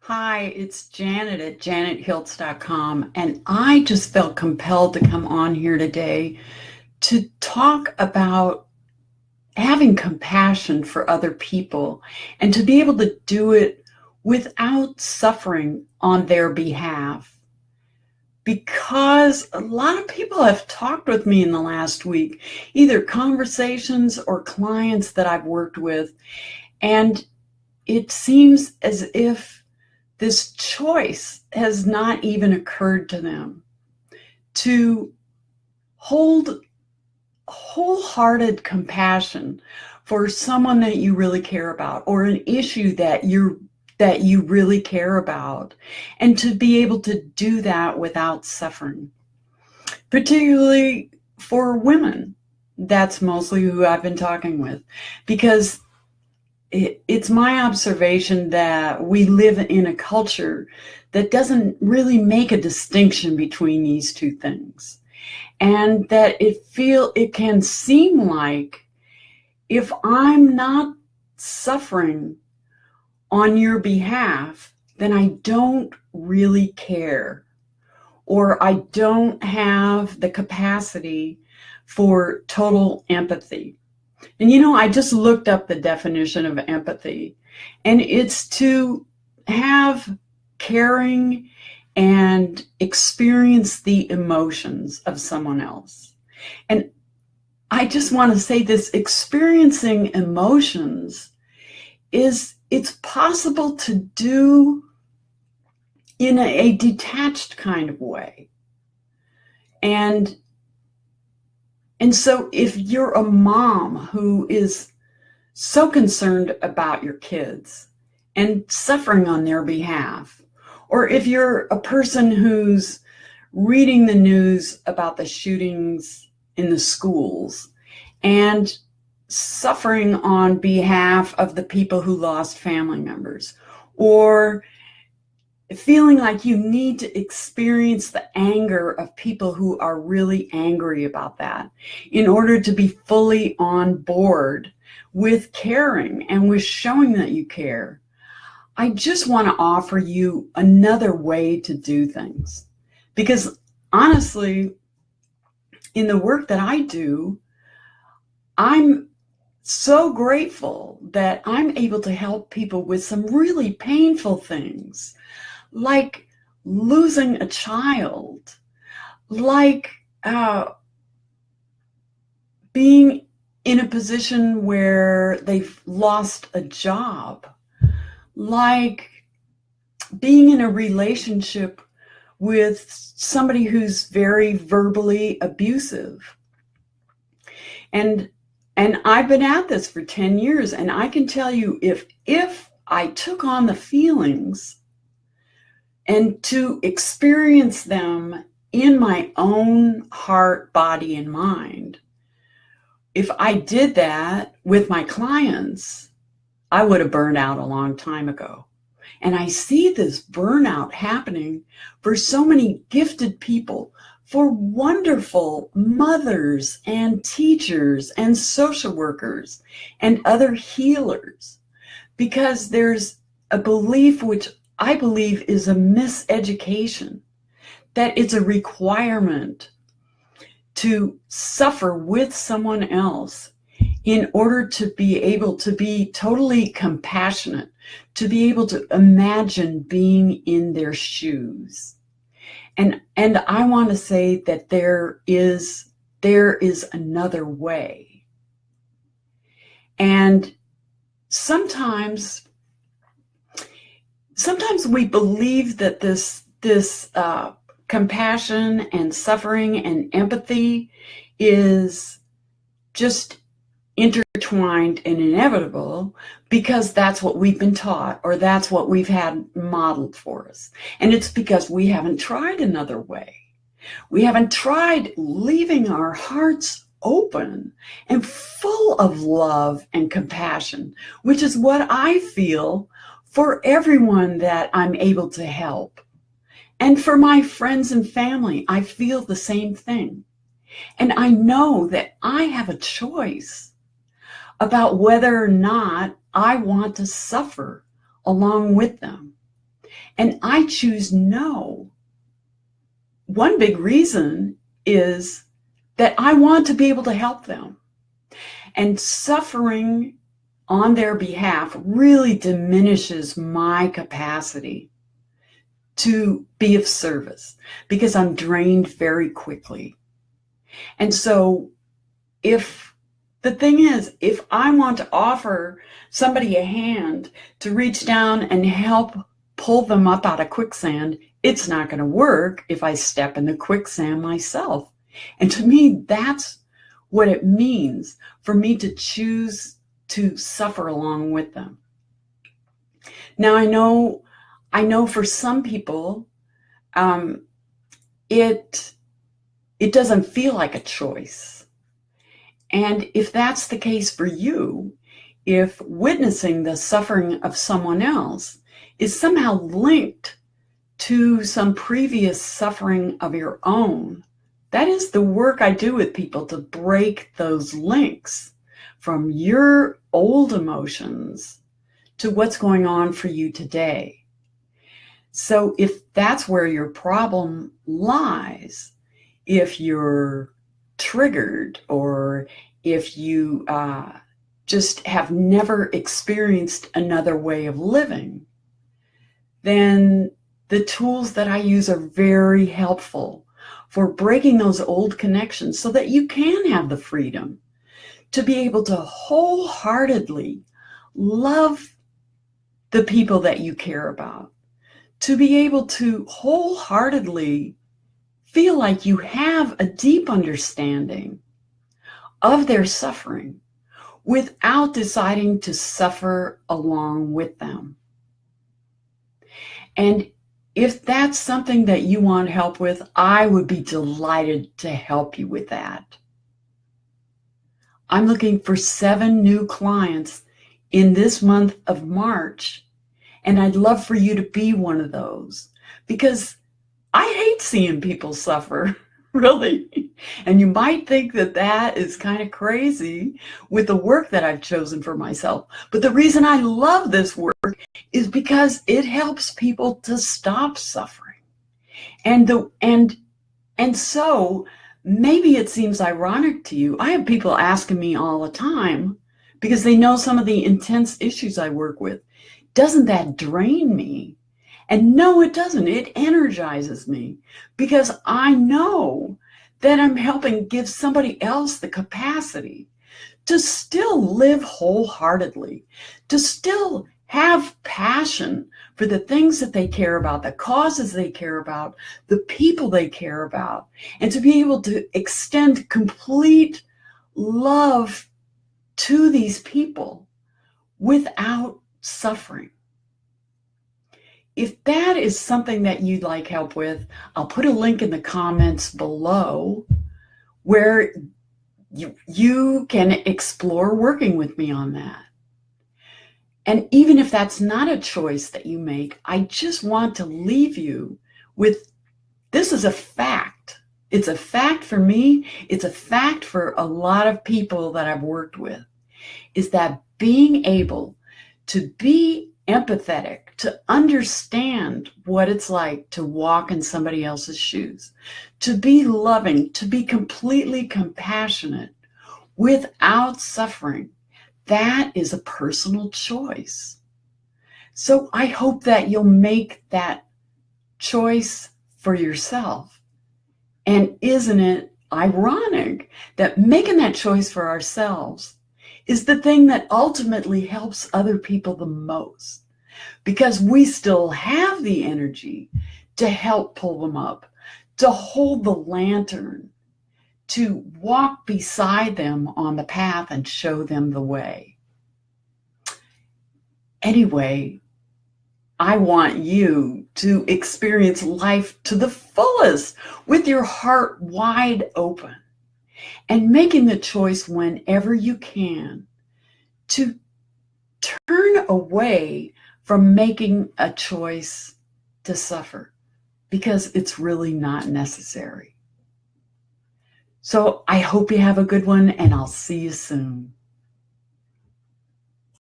Hi, it's Janet at janethilts.com, and I just felt compelled to come on here today to talk about having compassion for other people and to be able to do it without suffering on their behalf. Because a lot of people have talked with me in the last week, either conversations or clients that I've worked with, and it seems as if this choice has not even occurred to them to hold wholehearted compassion for someone that you really care about or an issue that you really care about, and to be able to do that without suffering, particularly for women. That's mostly who I've been talking with, because it's my observation that we live in a culture that doesn't really make a distinction between these two things. And that it can seem like if I'm not suffering on your behalf, then I don't really care, or I don't have the capacity for total empathy. And I just looked up the definition of empathy, and it's to have caring and experience the emotions of someone else. And I just want to say this: experiencing emotions it's possible to do in a detached kind of way. And so if you're a mom who is so concerned about your kids and suffering on their behalf, or if you're a person who's reading the news about the shootings in the schools and suffering on behalf of the people who lost family members, or feeling like you need to experience the anger of people who are really angry about that in order to be fully on board with caring and with showing that you care, I just want to offer you another way to do things. Because honestly, in the work that I do, I'm so grateful that I'm able to help people with some really painful things, like losing a child, like being in a position where they've lost a job, like being in a relationship with somebody who's very verbally abusive. And I've been at this for 10 years, and I can tell you, if I took on the feelings and to experience them in my own heart, body, and mind, if I did that with my clients, I would have burned out a long time ago. And I see this burnout happening for so many gifted people, for wonderful mothers and teachers and social workers and other healers, because there's a belief, which I believe is a miseducation, that it's a requirement to suffer with someone else in order to be able to be totally compassionate, to be able to imagine being in their shoes. And I want to say that there is another way. And sometimes we believe that this compassion and suffering and empathy is just intertwined and inevitable because that's what we've been taught, or that's what we've had modeled for us. And it's because we haven't tried another way. We haven't tried leaving our hearts open and full of love and compassion, which is what I feel for everyone that I'm able to help. And for my friends and family, I feel the same thing. And I know that I have a choice about whether or not I want to suffer along with them. And I choose no. One big reason is that I want to be able to help them. And suffering on their behalf really diminishes my capacity to be of service because I'm drained very quickly. And so if I want to offer somebody a hand to reach down and help pull them up out of quicksand, it's not going to work if I step in the quicksand myself. And to me, that's what it means for me to choose to suffer along with them. Now, I know for some people, it doesn't feel like a choice. And if that's the case for you, if witnessing the suffering of someone else is somehow linked to some previous suffering of your own, that is the work I do with people, to break those links from your old emotions to what's going on for you today. So if that's where your problem lies, if you're triggered, or if you just have never experienced another way of living, then the tools that I use are very helpful for breaking those old connections so that you can have the freedom to be able to wholeheartedly love the people that you care about, to be able to wholeheartedly feel like you have a deep understanding of their suffering without deciding to suffer along with them. And if that's something that you want help with, I would be delighted to help you with that. I'm looking for 7 new clients in this month of March, and I'd love for you to be one of those, because I hate seeing people suffer, really. And you might think that that is kind of crazy with the work that I've chosen for myself. But the reason I love this work is because it helps people to stop suffering. And so maybe it seems ironic to you. I have people asking me all the time, because they know some of the intense issues I work with. Doesn't that drain me? And no, it doesn't. It energizes me, because I know that I'm helping give somebody else the capacity to still live wholeheartedly, to still have passion for the things that they care about, the causes they care about, the people they care about, and to be able to extend complete love to these people without suffering. If that is something that you'd like help with, I'll put a link in the comments below where you can explore working with me on that. And even if that's not a choice that you make, I just want to leave you with, this is a fact. It's a fact for me. It's a fact for a lot of people that I've worked with, is that being able to be empathetic, to understand what it's like to walk in somebody else's shoes, to be loving, to be completely compassionate without suffering, that is a personal choice. So I hope that you'll make that choice for yourself. And isn't it ironic that making that choice for ourselves is the thing that ultimately helps other people the most? Because we still have the energy to help pull them up, to hold the lantern, to walk beside them on the path and show them the way. Anyway, I want you to experience life to the fullest with your heart wide open, and making the choice whenever you can to turn away from making a choice to suffer, because it's really not necessary. So I hope you have a good one, and I'll see you soon.